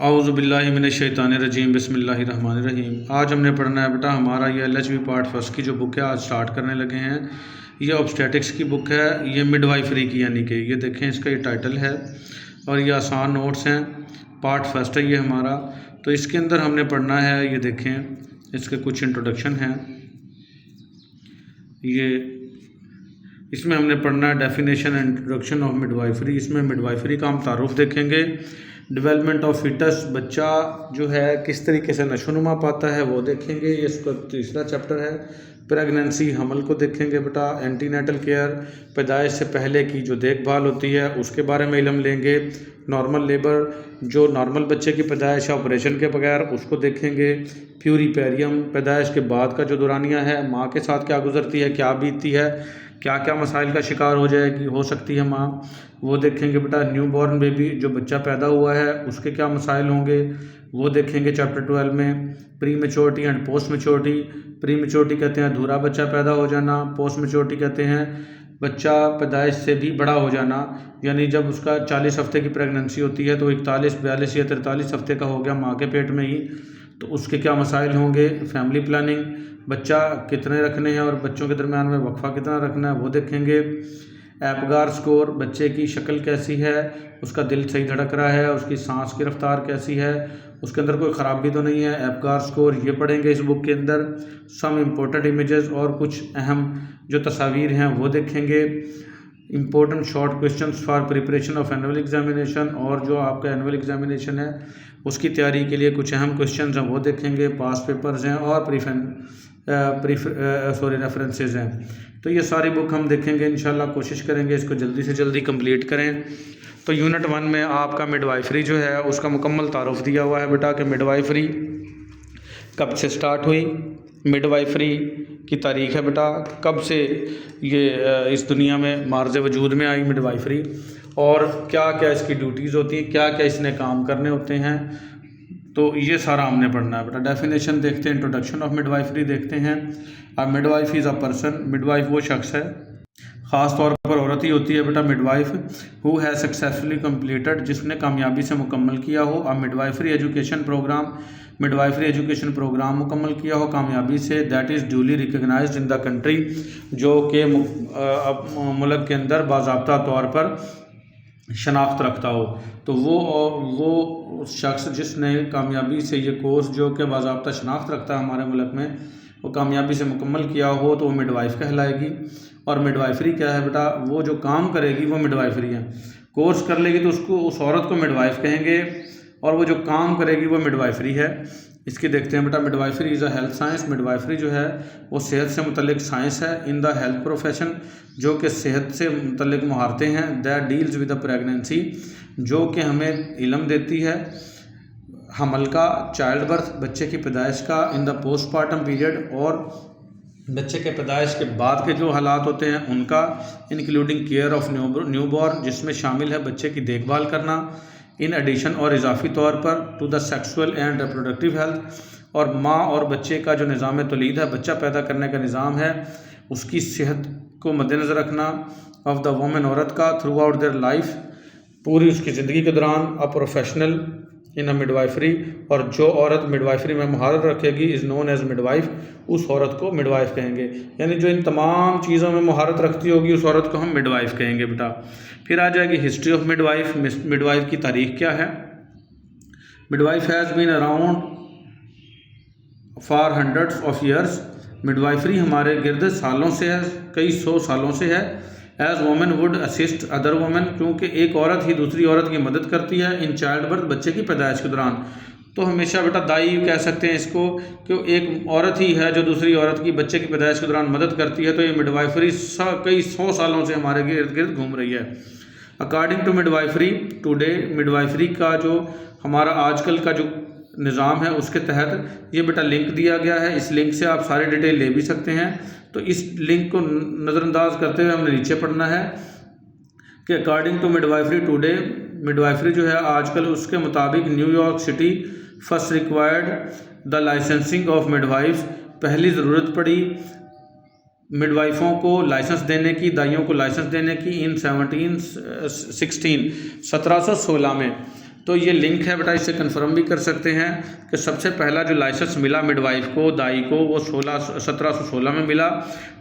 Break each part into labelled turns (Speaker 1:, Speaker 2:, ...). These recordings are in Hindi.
Speaker 1: औज़ुबिल्लाहिमिनश्शैतानिर्रजीम बिस्मिल्लाहिर्रहमानिर्रहीम। आज हमने पढ़ना है बेटा हमारा ये LHB पार्ट फर्स्ट की जो बुक है, आज स्टार्ट करने लगे हैं। ये ऑब्स्टेटिक्स की बुक है, ये मिडवाइफरी की, यानी कि ये देखें इसका ये टाइटल है और ये आसान नोट्स हैं। पार्ट फर्स्ट है ये हमारा। तो इसके अंदर हमने पढ़ना है, ये देखें इसके कुछ इंट्रोडक्शन हैं। ये इसमें हमने पढ़ना है definition and introduction of midwifery. इसमें मिडवाइफरी का हम तारुफ देखेंगे। डेवलपमेंट ऑफ फिटस, बच्चा जो है किस तरीके से नशोनुमा पाता है वो देखेंगे। ये इसका तीसरा चैप्टर है। प्रेगनेंसी, हमल को देखेंगे बेटा। एंटीनेटल केयर, पैदाइश से पहले की जो देखभाल होती है उसके बारे में इल्म लेंगे। नॉर्मल लेबर, जो नॉर्मल बच्चे की पैदाइश है ऑपरेशन के बगैर, उसको देखेंगे। प्यूरीपेरियम, पैदाइश के बाद का जो दौरानिया है, माँ के साथ क्या गुजरती है, क्या बीतती है, क्या क्या मसाइल का शिकार हो सकती है माँ, वो देखेंगे बेटा। न्यू बॉर्न बेबी, जो बच्चा पैदा हुआ है उसके क्या मसाइल होंगे वो देखेंगे चैप्टर 12 में। Pre maturity and post maturity. Pre maturity कहते हैं अधूरा बच्चा पैदा हो जाना। पोस्ट मेच्योरिटी कहते हैं बच्चा पैदाइश से भी बड़ा हो जाना, यानी जब उसका 40 हफ्ते की प्रेगनेंसी होती है तो 41, 42 या 43 हफ्ते का हो गया माँ के पेट में ही, तो उसके क्या मसाइल होंगे। फैमिली प्लानिंग, बच्चा कितने रखने हैं और बच्चों के दरमियान में वक्फा कितना रखना है वो देखेंगे। एपगार स्कोर, बच्चे की शक्ल कैसी है, उसका दिल सही धड़क रहा है, उसकी सांस की रफ्तार कैसी है, उसके अंदर कोई ख़राबी तो नहीं है। एपगार स्कोर ये पढ़ेंगे इस बुक के अंदर। सम इम्पोर्टेंट इमेजेस, और कुछ अहम जो तस्वीर हैं वो देखेंगे। Important short questions for preparation of annual examination, और जो आपका एनुअल एग्जामिनेशन है उसकी तैयारी के लिए कुछ अहम क्वेश्चंस हैं वो देखेंगे। पास पेपर्स हैं और रेफरेंसेस हैं। तो ये सारी बुक हम देखेंगे इंशाल्लाह, कोशिश करेंगे इसको जल्दी से जल्दी कंप्लीट करें। तो यूनिट 1 में आपका मिडवाइफरी जो है उसका मुकम्मल तारुफ दिया हुआ है बेटा कि मिडवाइफरी कब से स्टार्ट हुई, मिडवाइफरी की तारीख़ है बेटा, कब से ये इस दुनिया में मार्ज़ वजूद में आई मिडवाइफरी, और क्या क्या इसकी ड्यूटीज़ होती हैं, क्या क्या इसने काम करने होते हैं। तो ये सारा हमने पढ़ना है बेटा। डेफिनेशन देखते हैं, इंट्रोडक्शन ऑफ मिडवाइफरी देखते हैं। अब midwife is a person, midwife वो शख्स है, ख़ास तौर पर औरत ही होती है बेटा midwife, who has successfully completed, जिसने कामयाबी से मुकम्मल किया हो। अब midwifery education programme, midwifery education programme मुकम्मल किया हो कामयाबी से, that is duly recognised in the country, जो कि मुल्क के अंदर बाज़ाब्ता तौर पर शनाख्त रखता हो। तो वो शख्स जिसने कामयाबी से ये कोर्स जो कि बाज़ाब्ता शनाख्त रखता है हमारे मुल्क में, वो कामयाबी से मुकम्मल किया हो तो वो मिडवाइफ कहलाएगी। और मिडवाइफरी क्या है बेटा, वो जो काम करेगी वो मिडवाइफरी है। कोर्स कर लेगी तो उसको, उस औरत को मिडवाइफ कहेंगे, और वो जो काम करेगी वो मिडवाइफरी है। इसकी देखते हैं बेटा। Midwifery is a health science, midwifery जो है वो सेहत से मुतल्लिक साइंस है। इन द हेल्थ प्रोफेशन, जो कि सेहत से मुतल्लिक महारतें हैं। That deals with the pregnancy, जो कि हमें इल्म देती है हमल का, चाइल्ड बर्थ, बच्चे की पैदाइश का, इन द पोस्टमार्टम पीरियड, और बच्चे के पैदाइश के बाद के जो हालात होते हैं उनका, इंक्लूडिंग केयर ऑफ न्यूबॉर्न, जिसमें शामिल है बच्चे की देखभाल करना। इन एडिशन, और इजाफी तौर पर, to the sexual and reproductive health, और माँ और बच्चे का जो निज़ाम तौलीद है, बच्चा पैदा करने का निज़ाम है, उसकी सेहत को मद्देनज़र रखना। ऑफ द वुमेन, औरत का, थ्रू आउट देयर लाइफ, पूरी उसकी ज़िंदगी के दौरान। A professional in a midwifery, और जो औरत मिडवाइफरी में महारत रखेगी इज़ नोन एज मिडवाइफ, उस औरत को मिडवाइफ कहेंगे। यानी जो इन तमाम चीज़ों में महारत रखती होगी उस औरत को हम मिडवाइफ कहेंगे बेटा। फिर आ जाएगी हिस्ट्री ऑफ मिडवाइफ, मिडवाइफ की तारीख़ क्या है। Midwife has been around for hundreds of years, midwifery हमारे गिर्द सालों से है, कई सौ सालों से है। As women would assist other women, क्योंकि एक औरत ही दूसरी औरत की मदद करती है। इन चाइल्ड बर्थ, बच्चे की पैदाइश के दौरान। तो हमेशा बेटा दाई कह सकते हैं इसको, कि एक औरत ही है जो दूसरी औरत की बच्चे की पैदाइश के दौरान मदद करती है। तो ये मिडवाइफरी कई सौ सालों से हमारे इर्द गिर्द घूम रही है। According to midwifery today, midwifery का जो हमारा आजकल का जो निज़ाम है उसके तहत ये बेटा लिंक दिया गया है। इस लिंक से आप सारी डिटेल ले भी सकते हैं। तो इस लिंक को नज़रअंदाज करते हुए हमने नीचे पढ़ना है कि according to midwifery today, midwifery जो है आजकल, उसके मुताबिक New York city first required the licensing of midwives, पहली ज़रूरत पड़ी मिडवाइफ़ों को लाइसेंस देने की, दाइयों को लाइसेंस देने की, इन 1716 में, तो ये लिंक है बेटा, इससे कंफर्म भी कर सकते हैं कि सबसे पहला जो लाइसेंस मिला मिडवाइफ को, दाई को, वो 1716 में मिला।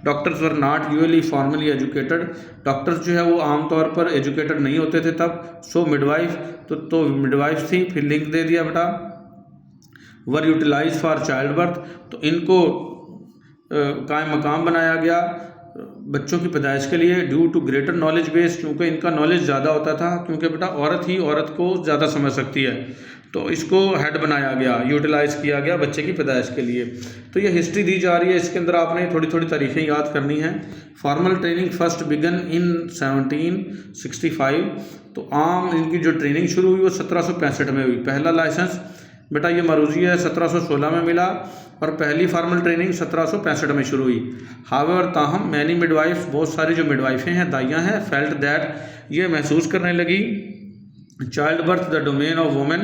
Speaker 1: Doctors were not usually formally educated, doctors जो है वो आमतौर पर एजुकेटेड नहीं होते थे तब। सो मिडवाइफ तो मिडवाइफ थी। फिर लिंक दे दिया बेटा, वर यूटिलाइज फॉर चाइल्ड बर्थ, तो इनको कायम मकाम बनाया गया बच्चों की पैदाइश के लिए। Due to greater knowledge base, क्योंकि इनका नॉलेज ज़्यादा होता था, क्योंकि बेटा औरत ही औरत को ज़्यादा समझ सकती है, तो इसको हेड बनाया गया, यूटिलाइज़ किया गया बच्चे की पैदाइश के लिए। तो ये हिस्ट्री दी जा रही है, इसके अंदर आपने थोड़ी थोड़ी तारीखें याद करनी है। फॉर्मल ट्रेनिंग फर्स्ट बिगन इन 1765, तो आम इनकी जो ट्रेनिंग शुरू हुई वो 1765 में हुई। पहला लाइसेंस बेटा ये मरूजी है 1716 में मिला, और पहली फार्मल ट्रेनिंग 1765 में शुरू हुई। हावेवर ताहम मैनी मिडवाइफ, बहुत सारी जो मिडवाइफें हैं, दाइयाँ हैं, फेल्ट दैट, ये महसूस करने लगी child birth the domain of women,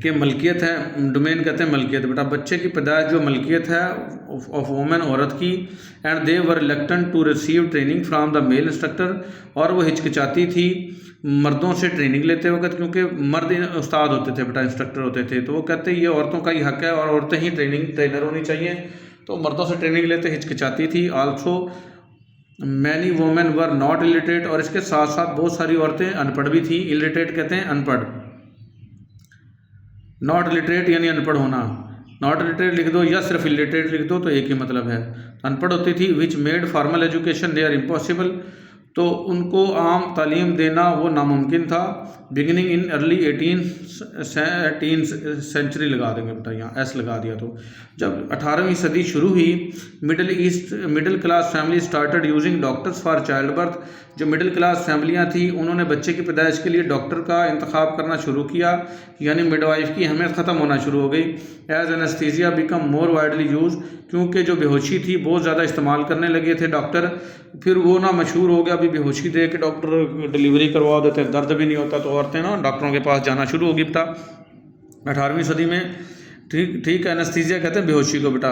Speaker 1: के मलकियत है, डोमेन कहते हैं मलकियत, बेटा बच्चे की पैदाइश जो मलकियत है ऑफ वुमेन, औरत की। And they were reluctant to receive training from the male instructor, और वो हिचकिचाती थी मर्दों से ट्रेनिंग लेते वक्त, क्योंकि मर्द उस्ताद होते थे बेटा, इंस्ट्रक्टर होते थे, तो वो कहते ये औरतों का ही हक है और औरतें ही ट्रेनर होनी चाहिए, तो मर्दों से ट्रेनिंग लेते हिचकिचाती थी। Also many women were not illiterate, और इसके साथ साथ बहुत सारी औरतें अनपढ़ भी थी। इलिटरेट कहते हैं अनपढ़, नॉट इलिटरेट यानी अनपढ़ होना, नॉट इलिटरेट लिख दो या सिर्फ इलिटरेट लिख दो तो एक ही मतलब है, अनपढ़ होती थी। Which made formal education they are impossible, तो उनको आम तालीम देना वो नामुमकिन था। Beginning in early 18th century लगा देंगे बेटा, यहाँ एस लगा दिया, तो जब 18वीं सदी शुरू हुई, middle class family started using doctors for child birth, जो मिडिल क्लास फैमिलियाँ थी उन्होंने बच्चे की पैदाइश के लिए डॉक्टर का इंतखाब करना शुरू किया, यानी मिडवाइफ की अहमियत ख़त्म होना शुरू हो गई। As anaesthesia become more widely use, क्योंकि जो बेहोशी थी बहुत ज़्यादा इस्तेमाल करने लगे थे डॉक्टर, फिर वो ना मशहूर हो गया, अभी बेहोशी दे के डॉक्टर डिलीवरी करवा देते हैं, दर्द भी नहीं होता, तो औरतें ना डॉक्टरों के पास जाना शुरू होगी बेटा 18वीं सदी में। ठीक एनेस्थीसिया कहते हैं बेहोशी को बेटा,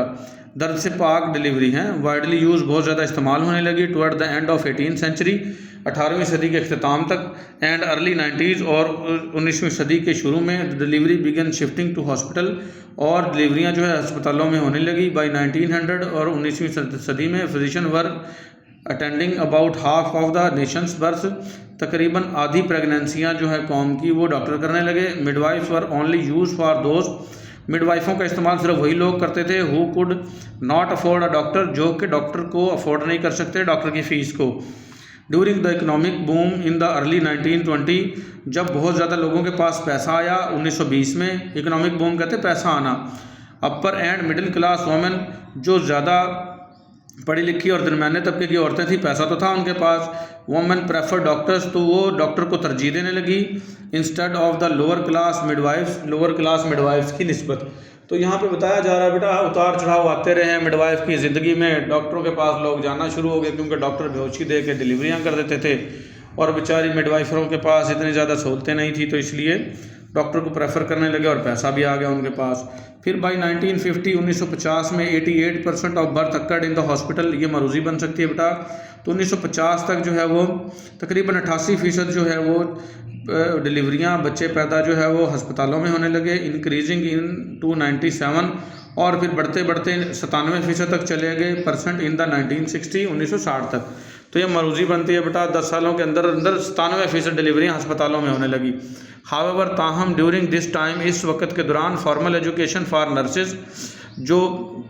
Speaker 1: दर्द से पाक डिलीवरी है, वाइडली यूज़ बहुत ज़्यादा इस्तेमाल होने लगी toward the end of 18th century, 18वीं सदी के अख्ताम तक। एंड अर्ली 90s, और 19वीं सदी के शुरू में delivery began shifting to hospital, और डिलीवरियाँ जो है अस्पतालों में होने लगी बाई 1900, और 19वीं सदी में physician were attending about half of the Nations birth, तकरीबन आधी प्रेगनेंसियाँ जो है कौम की वो डॉक्टर करने लगे। Midwives were only used for those, मिडवाइफों का इस्तेमाल सिर्फ वही लोग करते थे who could not afford a doctor, जो कि डॉक्टर को अफोर्ड नहीं कर सकते डॉक्टर की फ़ीस को। During the economic boom in the early 1920, जब बहुत ज़्यादा लोगों के पास पैसा आया 1920 में, इकोनॉमिक बूम कहते पैसा आना, अपर एंड मिडिल क्लास वुमेन, जो ज़्यादा पढ़ी लिखी और दरमियाने तबके की औरतें थी, पैसा तो था उनके पास, वुमेन प्रेफर डॉक्टर्स, तो वो डॉक्टर को तरजीह देने लगी instead of the lower class midwives, lower class midwives की निस्बत। तो यहाँ पे बताया जा रहा है बेटा उतार चढ़ाव आते रहे हैं मिडवाइफ की ज़िंदगी में, डॉक्टरों के पास लोग जाना शुरू हो गए, क्योंकि डॉक्टर बेहोशी दे के डिलीवरियाँ कर देते थे, और बेचारी मिडवाइफरों के पास इतनी ज़्यादा सहूलतें नहीं थी, तो इसलिए डॉक्टर को प्रेफर करने लगे और पैसा भी आ गया उनके पास। फिर बाई 1950 में 88% of birth occurred in the hospital, ये मरूजी बन सकती है बेटा, तो 1950 तक जो है वो तकरीबन 88% जो है वो डिलीवरियाँ बच्चे पैदा जो है वो हस्पतालों में होने लगे, इंक्रीजिंग इन टू 97, और फिर बढ़ते बढ़ते 97% तक चले गए परसेंट इन द 1960 तक। तो ये मरूजी बनती है बेटा 10 सालों के अंदर 97% डिलीवरियाँ अस्पतालों में होने लगी। हावेवर ताहम ड्यूरिंग दिस टाइम, इस वक्त के दौरान फॉर्मल एजुकेशन फॉर नर्सेज, जो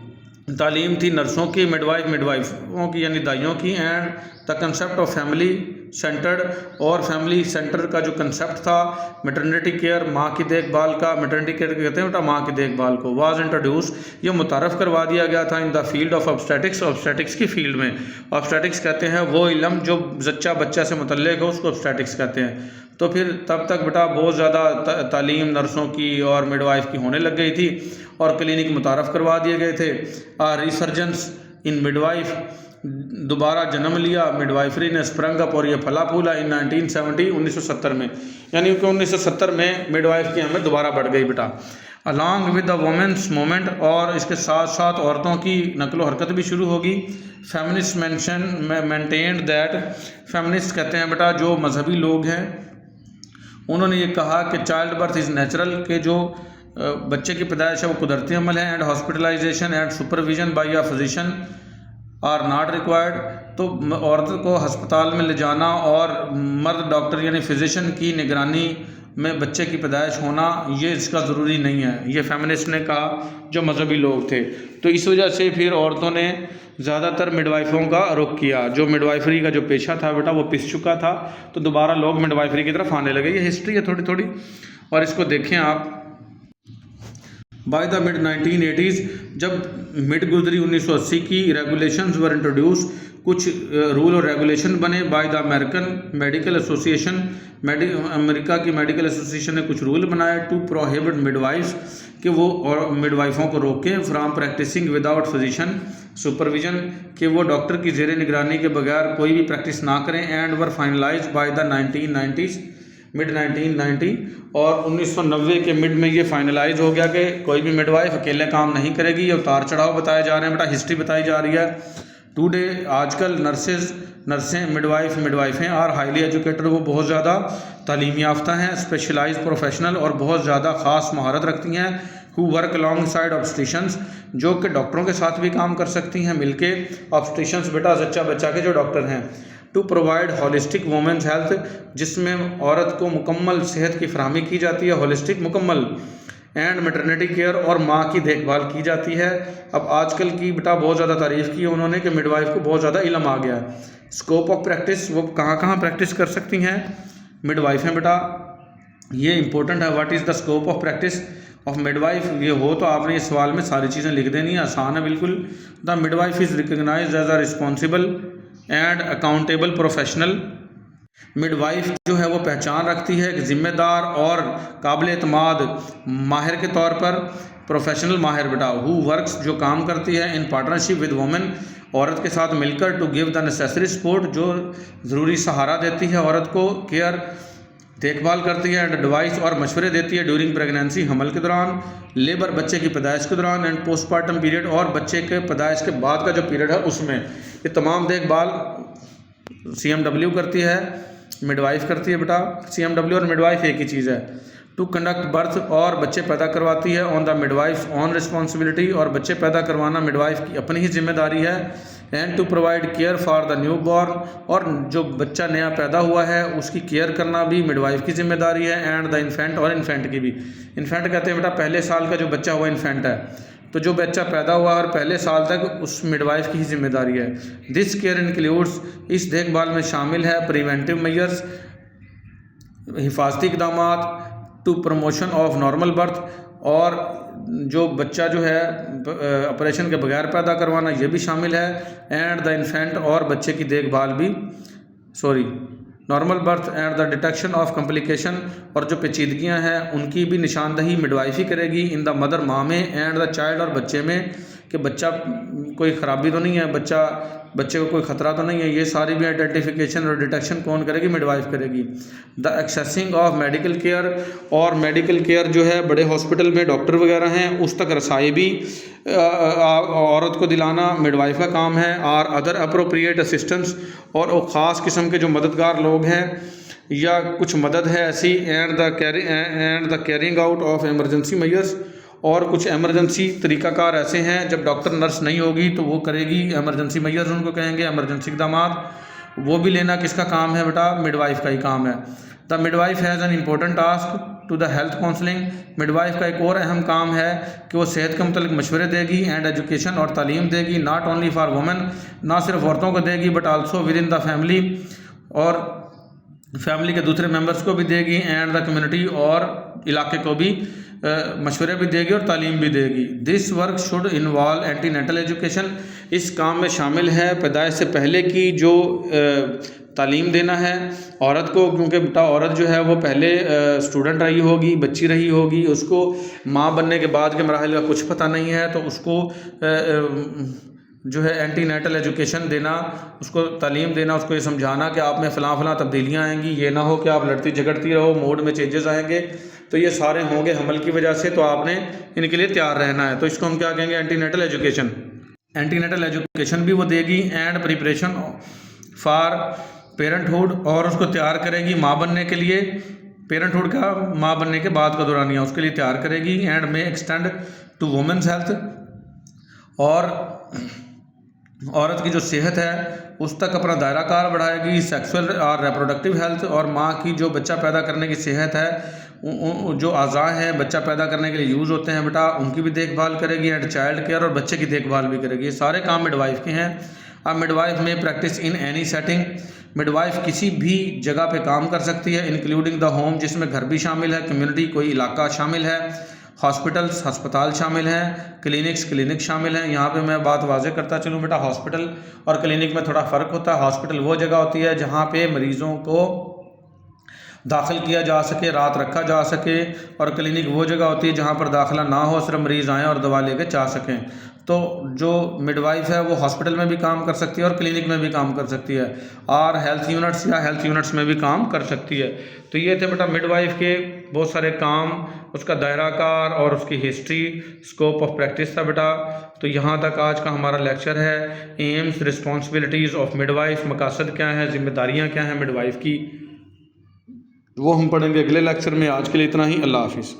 Speaker 1: तालीम थी नर्सों की, मिडवाइफों की यानी दाइयों की, and the concept of family centred, और फैमिली सेंटर का जो कंसेप्ट था, मैटरनिटी केयर, माँ की देखभाल का, मैटरनिटी केयर कहते हैं बेटा माँ की देखभाल को, वाज इंट्रोड्यूस, ये मुतारफ़ करवा दिया गया था in the field of obstetrics, obstetrics की फील्ड में। ऑब्स्टेटिक्स कहते हैं वो इल्म जो जच्चा बच्चा से मुतल्लिक़ हो, उसको ऑब्स्टेटिक्स कहते हैं। तो फिर तब तक बेटा बहुत ज़्यादा तालीम नर्सों की और मिडवाइफ की होने लग गई थी, और क्लिनिक मुतारफ़ करवा दिए गए थे। रिसर्जेंस इन मिडवाइफ, दोबारा जन्म लिया मिडवाइफरी ने, स्प्रंग अप, और ये फला फूला इन 1970 में, यानी कि 1970 में मिडवाइफ की हमें दोबारा बढ़ गई बेटा। Along with the women's movement, और इसके साथ साथ औरतों की नकलो हरकत भी शुरू होगी। फेमिनिस्ट मेंटेन्ड दैट, फेमिनिस्ट कहते हैं बेटा जो मजहबी लोग हैं, उन्होंने ये कहा कि चाइल्ड बर्थ इज़ नेचुरल, के जो बच्चे की पैदाइश है वो कुदरती अमल है, and hospitalisation and supervision by a physician are not required. तो औरत को अस्पताल में ले जाना और मर्द डॉक्टर यानी फिजिशियन की निगरानी में बच्चे की पैदाइश होना ये इसका ज़रूरी नहीं है, ये फेमिनिस्ट ने कहा जो मजहबी लोग थे। तो इस वजह से फिर औरतों ने ज़्यादातर मिडवाइफों का रुख किया। जो मिडवाइफरी का जो पेशा था बेटा वो पिस चुका था, तो दोबारा लोग मिडवाइफरी की तरफ आने लगे। ये हिस्ट्री है थोड़ी थोड़ी, और इसको देखें आप। बाय द मिड 1980s, जब मिड गुजरी 1980 की, रेगुलेशंस वर इंट्रोड्यूस, कुछ रूल और रेगुलेशन बने by the American medical association, America की मेडिकल एसोसिएशन ने कुछ रूल बनाए टू प्रोहिबिट मिडवाइफ्स, कि वो और मिडवाइफों को रोकें from practising without physician supervision, कि वो डॉक्टर की ज़ेर निगरानी के बगैर कोई भी प्रैक्टिस ना करें, and were finalise by the 1990s, mid 1990, और 1990 के मिड में ये फाइनलाइज हो गया कि कोई भी मिडवाइफ अकेले काम नहीं करेगी। ये उतार चढ़ाव बताए जा रहे हैं बेटा, हिस्ट्री बताई जा रही है। टुडे आजकल नर्सें मिडवाइफें और हाईली एजुकेटेड, वो बहुत ज़्यादा तालीम याफ्ता हैं, स्पेशलाइज प्रोफेशनल, और बहुत ज़्यादा ख़ास महारत रखती हैं, हु वर्क अलॉन्ग साइड ऑब्स्टिशंस, जो कि डॉक्टरों के साथ भी काम कर सकती हैं मिलके। ऑब्स्टिशंस बेटा जच्चा बच्चा के जो डॉक्टर हैं। To provide holistic women's health, जिसमें औरत को मुकम्मल सेहत की फराहमी की जाती है, होलिस्टिक मुकम्मल, एंड मैटरनिटी केयर, और माँ की देखभाल की जाती है। अब आजकल की बेटा बहुत ज़्यादा तारीफ़ की उन्होंने कि मिडवाइफ को बहुत ज़्यादा इल्म आ गया है। स्कोप ऑफ प्रैक्टिस, वो कहाँ कहाँ प्रैक्टिस कर सकती हैं मिडवाइफ हैं बेटा, ये इंपॉर्टेंट है। What is the scope of practice of midwife, ये हो तो आपने इस सवाल में सारी चीज़ें लिख देनी है, आसान है बिल्कुल। The midwife is recognised as a responsible and accountable professional, midwife जो है वो पहचान रखती है एक ज़िम्मेदार और काबिल एतमाद माहिर के तौर पर, प्रोफेशनल माहिर बेटा, हु वर्क्स, जो काम करती है इन पार्टनरशिप विद वुमेन, औरत के साथ मिलकर, to give the necessary support, जो ज़रूरी सहारा देती है औरत को, केयर, देखभाल करती है, एंड एडवाइस, और मशवरे देती है ड्यूरिंग प्रेगनेंसी, हमल के दौरान, लेबर, बच्चे की पैदाइश के दौरान, एंड पोस्टमार्टम पीरियड, और बच्चे के पैदाइश के बाद का जो पीरियड है उसमें। ये तमाम देखभाल CMW करती है, मिडवाइफ करती है बेटा। CMW और मिडवाइफ एक ही चीज़ है। टू कंडक्ट बर्थ, और बच्चे पैदा करवाती है, on the midwife on responsibility, और बच्चे पैदा करवाना मिडवाइफ की अपनी ही जिम्मेदारी है। And to provide care for the newborn, और जो बच्चा नया पैदा हुआ है उसकी केयर करना भी मिडवाइफ की जिम्मेदारी है। एंड द इन्फेंट, और इन्फेंट की भी, इन्फेंट कहते हैं बेटा पहले साल का जो बच्चा हुआ इन्फेंट है, तो जो बच्चा पैदा हुआ और पहले साल तक उस मिडवाइफ की ही जिम्मेदारी है। दिस केयर इंक्लूड्स, इस देखभाल में शामिल है प्रिवेंटिव मेजर्स, हिफाजती इकदाम, to promotion of normal birth, और जो बच्चा जो है ऑपरेशन के बगैर पैदा करवाना ये भी शामिल है। एंड द इन्फेंट, और बच्चे की देखभाल भी, normal birth and the detection of complication, और जो पेचीदगियां हैं उनकी भी निशानदही मिडवाइफ ही करेगी। इन द मदर, माँ में, एंड द चाइल्ड, और बच्चे में, कि बच्चा कोई ख़राबी तो नहीं है, बच्चे को कोई ख़तरा तो नहीं है, ये सारी भी आइडेंटिफिकेशन और डिटेक्शन कौन करेगी, मिडवाइफ करेगी। The accessing of medical care, और मेडिकल केयर जो है बड़े हॉस्पिटल में डॉक्टर वगैरह हैं उस तक रसाई भी औरत को दिलाना मिडवाइफ का काम है। और अदर अप्रोप्रिएट असिस्टेंस, और वो ख़ास किस्म के जो मददगार लोग हैं या कुछ मदद है ऐसी। And the carrying out of emergency measures, और कुछ एमरजेंसी तरीक़ाकार ऐसे हैं जब डॉक्टर नर्स नहीं होगी तो वो करेगी, एमरजेंसी मेजर्स उनको कहेंगे, एमरजेंसी इक़दाम, वो भी लेना किसका काम है बेटा, मिडवाइफ का ही काम है। The midwife has an important task to the health counselling, midwife का एक और अहम काम है कि वो सेहत के मुतल्लिक़ मशवरे देगी, एंड एजुकेशन, और तालीम देगी, नॉट ओनली फॉर वुमेन, ना सिर्फ औरतों को देगी but also with in the family, और फैमिली के दूसरे मेंबर्स को भी देगी, एंड द कम्युनिटी, और इलाके को भी मशवरे भी देगी और तालीम भी देगी। This work should involve antenatal education, इस काम में शामिल है पैदाइश से पहले की जो तालीम देना है औरत को, क्योंकि बेटा औरत जो है वो पहले स्टूडेंट रही होगी, बच्ची रही होगी, उसको माँ बनने के बाद के मराहल का कुछ पता नहीं है, तो उसको जो है एंटीनेटल एजुकेशन देना, उसको तालीम देना, उसको ये समझाना कि आप में फ़लाँ तब्दीलियाँ आएंगी, ये ना हो कि आप लड़ती झगड़ती रहो, मूड में चेंजेस आएंगे, तो ये सारे होंगे हमल की वजह से, तो आपने इनके लिए तैयार रहना है। तो इसको हम क्या कहेंगे, एंटीनेटल एजुकेशन। एंटीनेटल एजुकेशन भी वो देगी, एंड प्रिपरेशन फॉर पेरेंटहुड, और उसको तैयार करेगी माँ बनने के लिए, पेरेंटहुड का माँ बनने के बाद का दौरानिया उसके लिए तैयार करेगी। एंड में एक्सटेंड टू वुमेन्स हेल्थ, और औरत की जो सेहत है उस तक अपना दायरा कार बढ़ाएगी। सेक्सुअल और रिप्रोडक्टिव हेल्थ, और माँ की जो बच्चा पैदा करने की सेहत है, जो अज़ा हैं बच्चा पैदा करने के लिए यूज़ होते हैं बेटा, उनकी भी देखभाल करेगी। एंड चाइल्ड केयर, और बच्चे की देखभाल भी करेगी। ये सारे काम मिडवाइफ के हैं। अब मिडवाइफ में practice in any setting, midwife किसी भी जगह पे काम कर सकती है, इंक्लूडिंग द होम, जिसमें घर भी शामिल है, कम्युनिटी कोई इलाका शामिल है, हॉस्पिटल्स अस्पताल शामिल हैं, क्लिनिक्स क्लिनिक शामिल हैं। यहाँ पे मैं बात वाज़ेह करता चलूँ बेटा, हॉस्पिटल और क्लिनिक में थोड़ा फ़र्क होता है। हॉस्पिटल वो जगह होती है जहाँ पे मरीज़ों को दाखिल किया जा सके, रात रखा जा सके, और क्लिनिक वो जगह होती है जहाँ पर दाखिला ना हो, सिर्फ मरीज़ आएँ और दवा लेके जा सकें। तो जो मिडवाइफ है वो हॉस्पिटल में भी काम कर सकती है और क्लिनिक में भी काम कर सकती है, और हेल्थ यूनिट्स या हेल्थ यूनिट्स में भी काम कर सकती है। तो ये थे बेटा मिडवाइफ के बहुत सारे काम, उसका दायरा कार और उसकी हिस्ट्री, स्कोप ऑफ प्रैक्टिस था बेटा। तो यहाँ तक आज का हमारा लेक्चर है। एम्स, रिस्पॉन्सिबिलिटीज़ ऑफ मिडवाइफ, मकासद क्या है, जिम्मेदारियाँ क्या हैं मिडवाइफ की, वो हम पढ़ेंगे अगले लेक्चर में। आज के लिए इतना ही। अल्लाह हाफिज़।